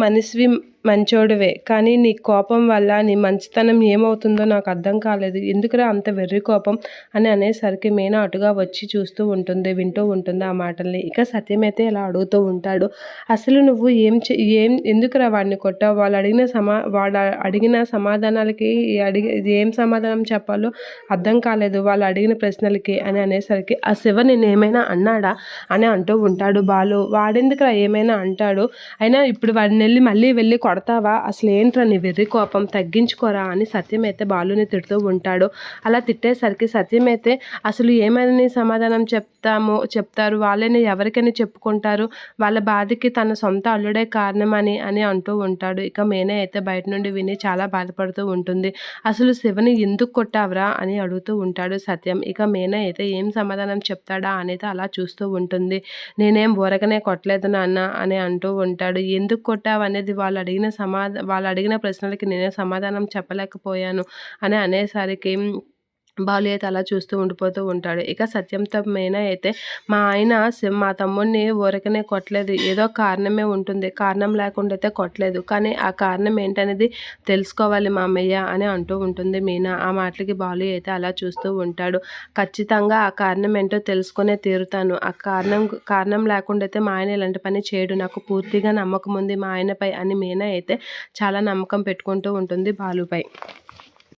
మనిషివి మంచోడివే, కానీ నీ కోపం వల్ల నీ మంచితనం ఏమవుతుందో నాకు అర్థం కాలేదు. ఎందుకురా అంత వెర్రి కోపం అని అనేసరికి మీనా అటుగా వచ్చి చూస్తూ ఉంటుంది, వింటూ ఉంటుంది ఆ మాటల్ని. ఇక సత్యం అయితే ఇలా అడుగుతూ ఉంటాడు, అసలు నువ్వు ఎందుకురా వాడిని కొట్టావు? వాడు అడిగిన సమాధానాలకి ఏం సమాధానం చెప్పాలో అర్థం కాలేదు వాళ్ళు అడిగిన ప్రశ్నలకి అని అనేసరికి, ఆ శివ నేనేమైనా అన్నాడా అని అంటూ ఉంటాడు బాలు. వాడెందుకురా ఏమైనా అంటాడు, అయినా ఇప్పుడు వాడిని మళ్ళీ వెళ్ళి కొడతావా? అసలు ఏంట్రా నీ వెర్రి కోపం, తగ్గించుకోరా అని సత్యం అయితే బాలుని తిడుతూ ఉంటాడు. అలా తిట్టేసరికి సత్యం అయితే, అసలు ఏమని సమాధానం చెప్తారు, వాళ్ళని ఎవరికైనా చెప్పుకుంటారు, వాళ్ళ బాధకి తన సొంత అల్లుడే కారణమని అని అంటూ ఉంటాడు. ఇక మీనా అయితే బయట నుండి విని చాలా బాధపడుతూ ఉంటుంది. అసలు శివని ఎందుకు కొట్టావురా అని అడుగుతూ ఉంటాడు సత్యం. ఇక మీనా అయితే ఏం సమాధానం చెప్తాడా అనేది అలా చూస్తూ ఉంటుంది. నేనేం ఊరకనే కొట్టలేదు నాన్న అని అంటూ ఉంటాడు. ఎందుకు కొట్టావు అనేది వాళ్ళు అడిగిన ప్రశ్నలకి నేనే సమాధానం చెప్పలేకపోయాను అని అనేసరికి బాలు అయితే అలా చూస్తూ ఉండిపోతూ ఉంటాడు. ఇక సత్యంతో మీనా అయితే, మా తమ్ముడిని ఊరకనే కొట్టలేదు, ఏదో కారణమే ఉంటుంది, కారణం లేకుండా అయితే కొట్టలేదు, కానీ ఆ కారణం ఏంటనేది తెలుసుకోవాలి మామయ్య అని అంటూ ఉంటుంది మీనా. ఆ మాటలకి బాలు అయితే అలా చూస్తూ ఉంటాడు. ఖచ్చితంగా ఆ కారణం ఏంటో తెలుసుకునే తీరుతాను. ఆ కారణం లేకుండా అయితే మా ఆయన ఇలాంటి పని చేయడు, నాకు పూర్తిగా నమ్మకం ఉంది మా ఆయనపై అని మీనా అయితే చాలా నమ్మకం పెట్టుకుంటూ ఉంటుంది బాలుపై.